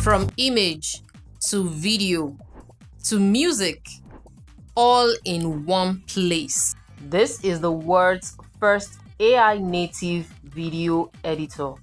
From image to video to music, all in one place. This is the world's first AI native video editor.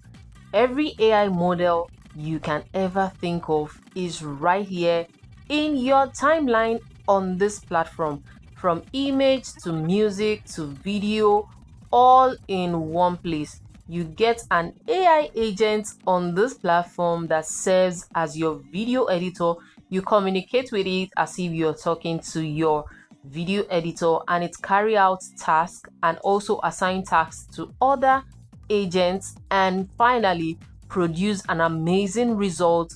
Every AI model you can ever think of is right here in your timeline on this platform. From image to music to video, all in one place. You get an AI agent on this platform that serves as your video editor. You communicate with it as if you're talking to your video editor, and it carry out tasks and also assign tasks to other agents, and finally produce an amazing result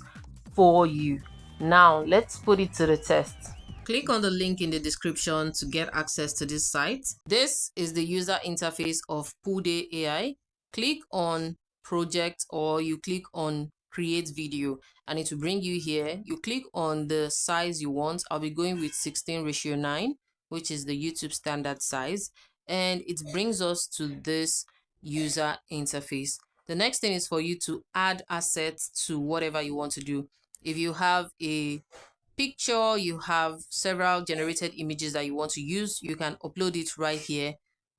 for you. Now let's put it to the test. Click on the link in the description to get access to this site. This is the user interface of Poolday.ai. Click on project, or you click on create video, and it will bring you here. You click on the size you want. I'll be going with 16:9, which is the YouTube standard size, and it brings us to this user interface. The next thing is for you to add assets to whatever you want to do. If you have a picture, you have several generated images that you want to use, you can upload it right here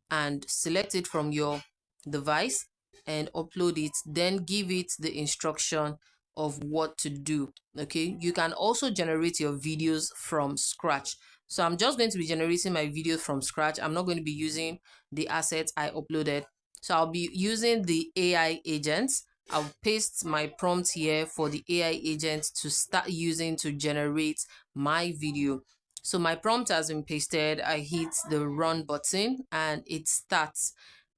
and select it from your device and upload it, then give it the instruction of what to do. Okay, you can also generate your videos from scratch. So I'm just going to be generating my videos from scratch. I'm not going to be using the assets I uploaded. So I'll be using the AI agents. I'll paste my prompt here for the AI agent to start using to generate my video. So my prompt has been pasted. I hit the run button and it starts.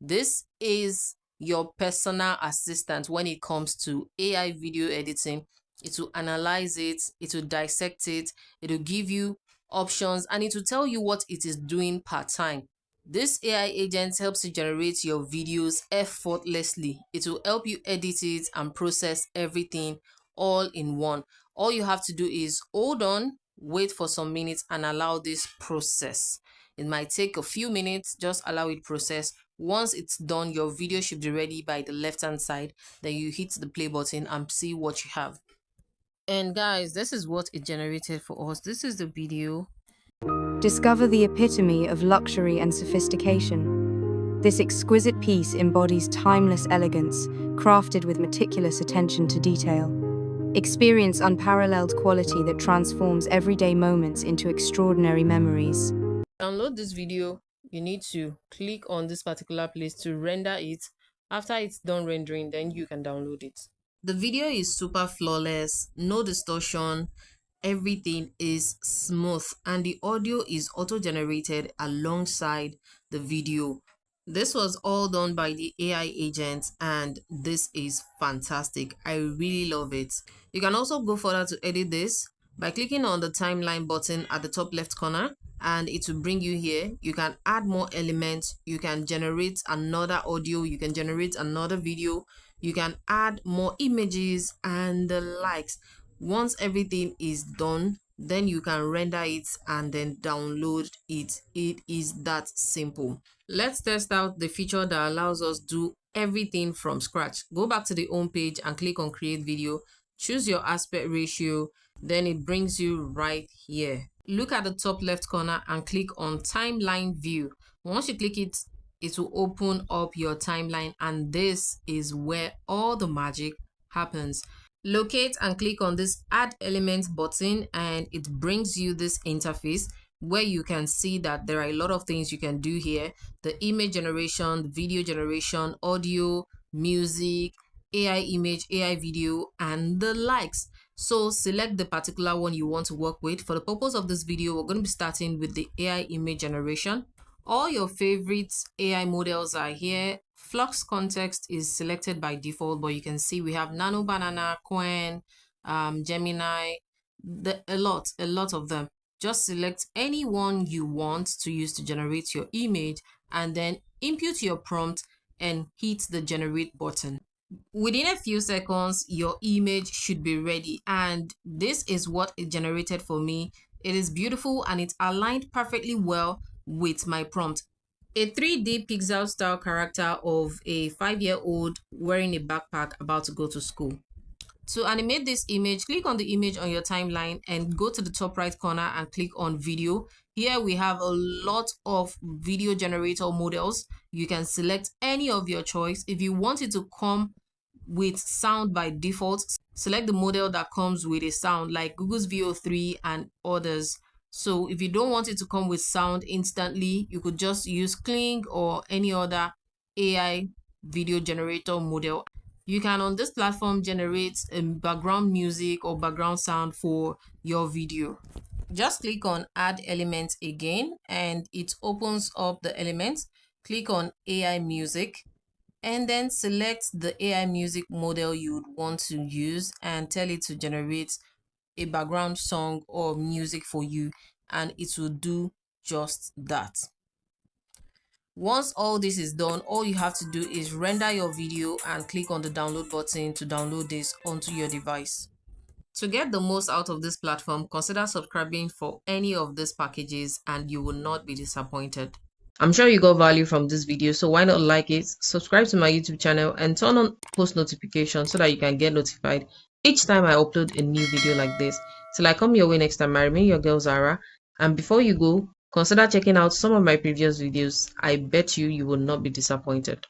This is your personal assistant when it comes to AI video editing. It will analyze it, it will dissect it, it will give you options, and it will tell you what it is doing per time. This AI agent helps you generate your videos effortlessly. It will help you edit it and process everything all in one. All you have to do is hold on, wait for some minutes, and allow this process. It might take a few minutes, just allow it process. Once it's done, your video should be ready by the left hand side. Then you hit the play button and see what you have. And guys, this is what it generated for us. This is the video. Discover the epitome of luxury and sophistication. This exquisite piece embodies timeless elegance, crafted with meticulous attention to detail. Experience unparalleled quality that transforms everyday moments into extraordinary memories. Download this video. You need to click on this particular place to render it. After it's done rendering, then you can download it. The video is super flawless, no distortion, everything is smooth, and the audio is auto-generated alongside the video. This was all done by the AI agent, and this is fantastic. I really love it. You can also go further to edit this by clicking on the timeline button at the top left corner, and it will bring you here. You can add more elements, you can generate another audio, you can generate another video, you can add more images and the likes. Once everything is done, then you can render it and then download it. It is that simple. Let's test out the feature that allows us to do everything from scratch. Go back to the home page and click on create video. Choose your aspect ratio, then it brings you right here. Look at the top left corner and click on timeline view. Once you click it, it will open up your timeline, and this is where all the magic happens. Locate and click on this add element button, and it brings you this interface where you can see that there are a lot of things you can do here: the image generation, the video generation, audio, music, AI image, AI video, and the likes. So select the particular one you want to work with. For the purpose of this video, we're going to be starting with the AI image generation. All your favorite AI models are here. Flux context is selected by default, but you can see we have Nano Banana, Quen, Gemini, a lot of them. Just select any one you want to use to generate your image, and then input your prompt and hit the generate button. Within a few seconds, your image should be ready, and this is what it generated for me. It is beautiful and it's aligned perfectly well with my prompt. A 3D pixel style character of a 5-year-old wearing a backpack about to go to school. To animate this image, click on the image on your timeline and go to the top right corner and click on video. Here we have a lot of video generator models. You can select any of your choice. If you want it to come with sound by default, select the model that comes with a sound like Google's VO3 and others. So if you don't want it to come with sound instantly, you could just use Kling or any other AI video generator model. You can on this platform generate background music or background sound for your video. Just click on add element again and it opens up the elements. Click on AI music and then select the AI music model you would want to use and tell it to generate a background song or music for you, and it will do just that. Once all this is done, all you have to do is render your video and click on the download button to download this onto your device. To get the most out of this platform, consider subscribing for any of these packages and you will not be disappointed. I'm sure you got value from this video, so why not like it, subscribe to my YouTube channel and turn on post notifications so that you can get notified each time I upload a new video like this. Till I come your way next time, I remain your girl Zara, and before you go, consider checking out some of my previous videos. I bet you will not be disappointed.